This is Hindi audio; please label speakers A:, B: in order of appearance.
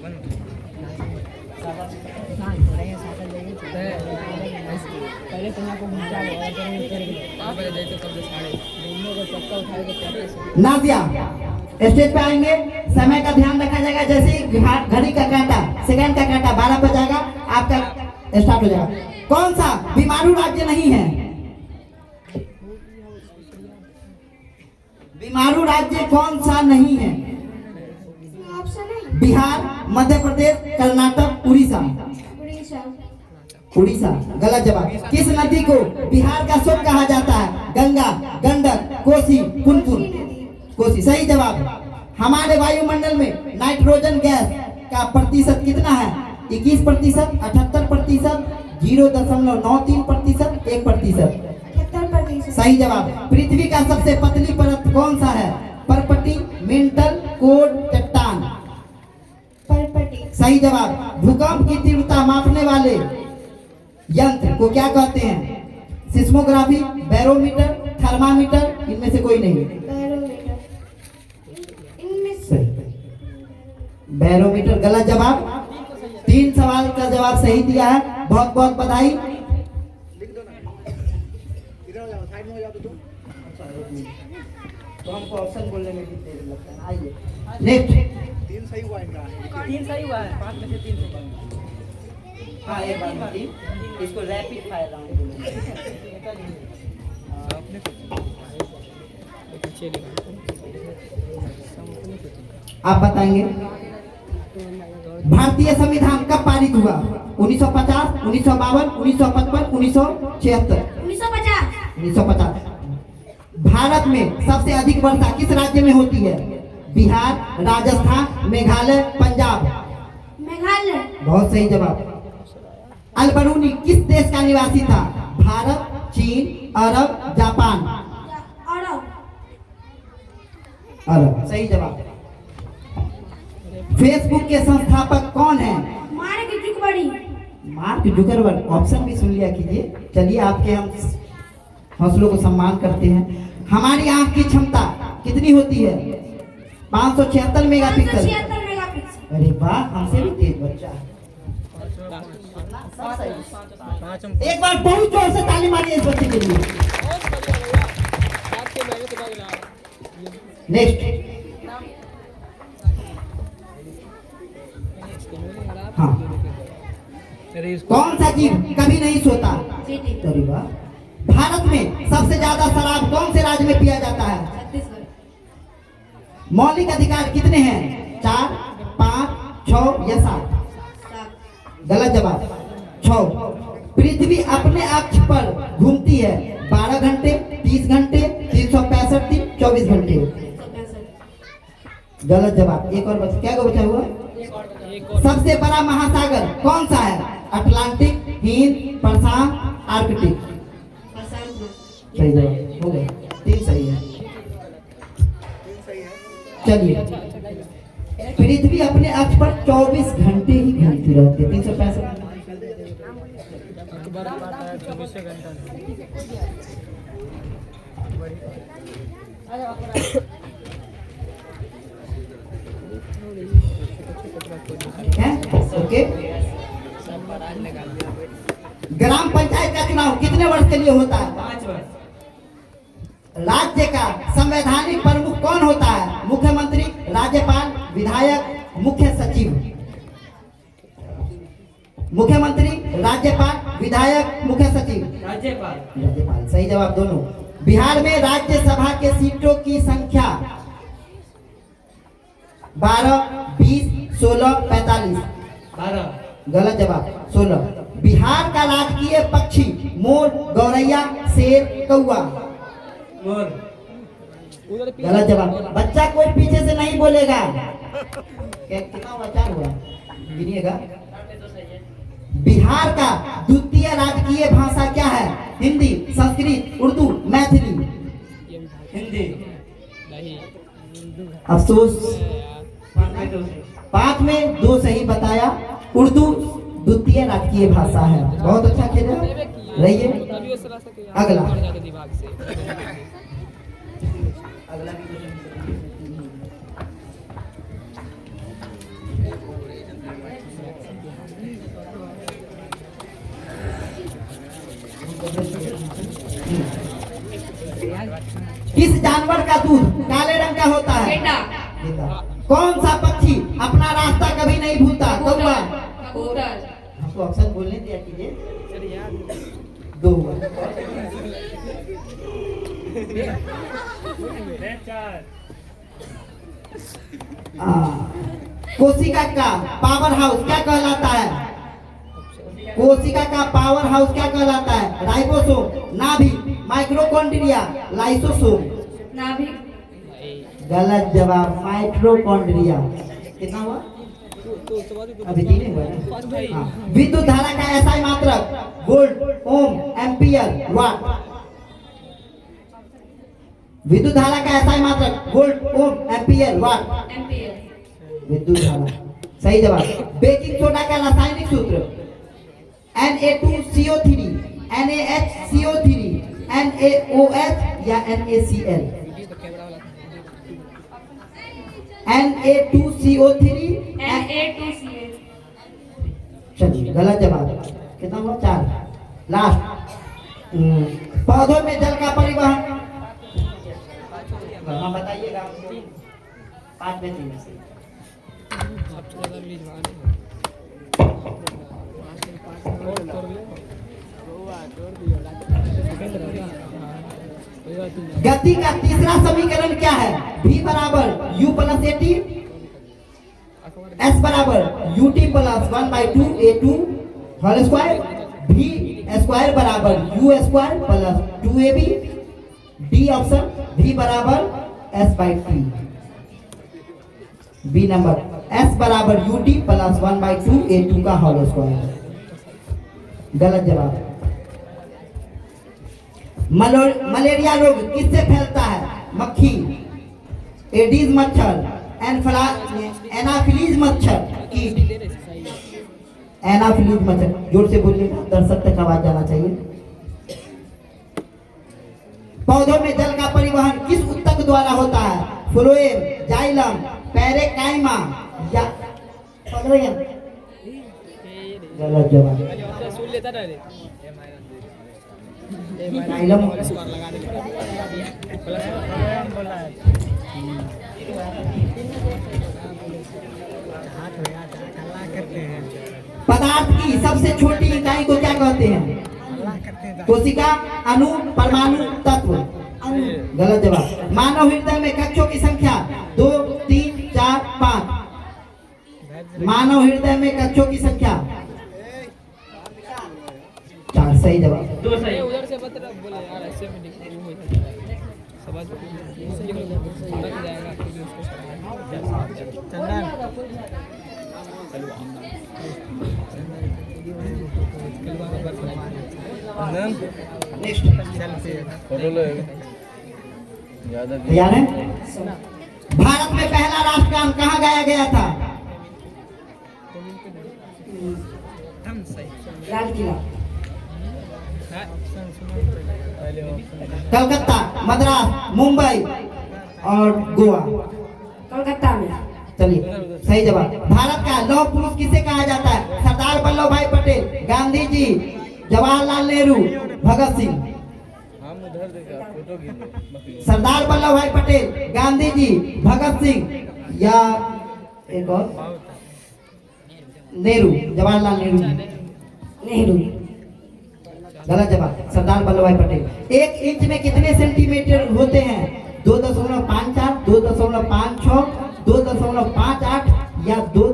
A: पहले तो को नाजिया स्टेज पे आएंगे। समय का ध्यान रखा जाएगा। जैसे ही घड़ी का कांटा, सेकंड का कांटा 12 पर जाएगा, आपका स्टार्ट हो जाएगा। कौन सा बीमारू राज्य नहीं है? बीमारू राज्य कौन सा नहीं है? बिहार, मध्य प्रदेश, कर्नाटक, उड़ीसा। उड़ीसा गलत जवाब। किस नदी को बिहार का शोक कहा जाता है? गंगा, गंडक, कोसी, पुनपुन। कोसी सही जवाब। हमारे वायुमंडल में नाइट्रोजन गैस का प्रतिशत कितना है? 21%, 78%, 0.93%, 1%। सही जवाब। पृथ्वी का सबसे पतली परत कौन सा है? परपटी, मेंटल, कोड, चट्टान। परपटी सही जवाब। भूकंप की तीव्रता मापने वाले यंत्र को क्या कहते हैं? सिस्मोग्राफी, बैरोमीटर, थर्मामीटर, इनमें से कोई नहीं। बैरोमीटर गलत जवाब। 3 सवाल का जवाब सही दिया है, बहुत बहुत बधाई। तो हमको ऑप्शन बोलने में भी देर लगता है। आइए नेक्स्ट।
B: 3 सही हुआ इनका।
A: 3 सही हुआ है, 5 में से 3 सही। हाँ एक बार बताइए, इसको रैपिड फायर राउंड बोलेंगे। आप बताएंगे भारतीय संविधान कब पारित हुआ? 1950, 1952, 1955, 1976। 1950। भारत में सबसे अधिक वर्षा किस राज्य में होती है? बिहार, राजस्थान, मेघालय, पंजाब। मेघालय बहुत सही जवाब। अल-बरूनी किस देश का निवासी था? भारत, चीन, अरब, जापान। अरब सही जवाब। फेसबुक के संस्थापक कौन है? Mark Zuckerberg. ऑप्शन भी सुन लिया कीजिए। चलिए आपके हम हौसलों को सम्मान करते हैं। हमारी आंख की क्षमता कितनी होती है? 576 मेगापिक्सल। अरे वाह, हमसे भी तेज बच्चा। एक बार बहुत जोर से ताली मारिए इस बच्चे के लिए। नेक्स्ट। हाँ, कौन सा जीव कभी नहीं सोता? अरे वाह। भारत में सबसे ज्यादा शराब कौन से राज्य में पिया जाता है? मौलिक अधिकार कितने हैं? 4, 5, 6 या 7? गलत जवाब 6। पृथ्वी अपने अक्ष पर घूमती है 12 घंटे, 30 घंटे, 365 दिन, 24 घंटे। गलत जवाब। एक और बचा। क्या को बचा हुआ? सबसे बड़ा महासागर कौन सा है? अटलांटिक, हिंद, प्रशांत, आर्कटिक। सही जवाब हो गए। 3 सही है। चलिए, पृथ्वी अपने अक्ष पर 24 घंटे ही घूमती रहती है। 365 ओके। ग्राम पंचायत का चुनाव कितने वर्ष के लिए होता है? 5 वर्ष। राज्य का संवैधानिक प्रमुख कौन होता है? मुख्यमंत्री, राज्यपाल, विधायक, मुख्य सचिव। मुख्यमंत्री, राज्यपाल, विधायक, मुख्य सचिव। राज्यपाल। राज्यपाल सही जवाब दोनों। बिहार में राज्यसभा के सीटों की संख्या 12, 20, 16, 45। 12 गलत जवाब 16। बिहार का राजकीय पक्षी मोर, गौरैया, शेर, कौवा। मोर गलत जवाब। बच्चा कोई पीछे से नहीं बोलेगा। कितना बचा हुआ गिनिएगा। बिहार का द्वितीय राजकीय भाषा क्या है? हिंदी, संस्कृत, उर्दू, मैथिली। हिंदी। अफसोस 5 में 2 सही बताया। उर्दू द्वितीय राजकीय भाषा है। बहुत अच्छा खेला। रहिए अगला। का दूध काले रंग का होता है? गेंडा। कौन सा पक्षी अपना रास्ता कभी नहीं भूलता? कौवा। हमको ऑप्शन बोलने दिया कीजिए। दो हुआ। कोशिका का पावर हाउस क्या कहलाता है? कोशिका का पावर हाउस क्या कहलाता है? राइबोसोम, नाभिक, माइक्रोकॉन्ड्रिया, लाइसोसोम।
B: नाभिक।
A: गलत जवाब, माइक्रोकॉन्ड्रिया। कितना हुआ? अभी तीन हुआ ना? हाँ। विद्युत धारा का ऐसा मात्रक? वोल्ट, ओम, एम्पियर, वाट। विद्युत धारा का ऐसा मात्रक? वोल्ट, ओम, एम्पियर, वाट।
B: एम्पियर।
A: विद्युत धारा। सही जवाब। बेकिंग सोडा का रासायनिक सूत्र? Na2CO3, NaHCO3, NaOH या NaCl? Na2CO3,
B: Na2Cl।
A: चलिए गलत जवाब। कितना हुआ? 4। लास्ट। पौधों में जल का परिवहन? हाँ बताइएगा। 5 में 3 से। गति का तीसरा समीकरण क्या है? V बराबर U प्लस AT, S बराबर UT plus 1/2 A2 whole square, V square बराबर U square plus 2AB, D option V बराबर S/T। बी नंबर S बराबर UT प्लस 1/2 A2 का होल स्क्वायर। गलत जवाब। मलेरिया रोग किससे फैलता है? मक्खी, एडीज मच्छर, एनाफिलीज मच्छर, कीट। एनाफिलीज मच्छर। जोर से बोलिएगा, दर्शक तक आवाज जाना चाहिए। पौधों में जल का परिवहन किस ऊतक द्वारा होता है? फ्लोएम, जाइलम, पैरेकाइमा या फ्लोएम? गलत जवाब। पदार्थ की सबसे छोटी इकाई को क्या कहते हैं? कोशिका, अणु, परमाणु, तत्व। गलत जवाब। मानव हृदय में कक्षों की संख्या 2, 3, 4, 5। मानव हृदय में कक्षों की संख्या 4। सही जवाब।
B: 2 सही।
C: उधर से बता बोले यार, ऐसे में समझ जाएगा। चंदन
A: नेक्स्ट
C: फोटो लो
A: तैयार है? भारत में पहला राष्ट्रगान कहाँ गाया गया था? लाल किला। कलकत्ता, मद्रास, मुंबई और गोवा।
B: कलकत्ता में।
A: चलिए सही जवाब। भारत का लौह पुरुष किसे कहा जाता है? सरदार वल्लभ भाई पटेल, गांधी जी, जवाहरलाल नेहरू, भगत सिंह। सरदार वल्लभ भाई पटेल, गांधी जी, भगत सिंह या एक और नेहरू, जवाहरलाल नेहरू। नेहरू। गलत जवाब। सरदार वल्लभ भाई पटेल। 1 इंच में कितने सेंटीमीटर होते हैं? 2.54, 2.56, 2.58 या 2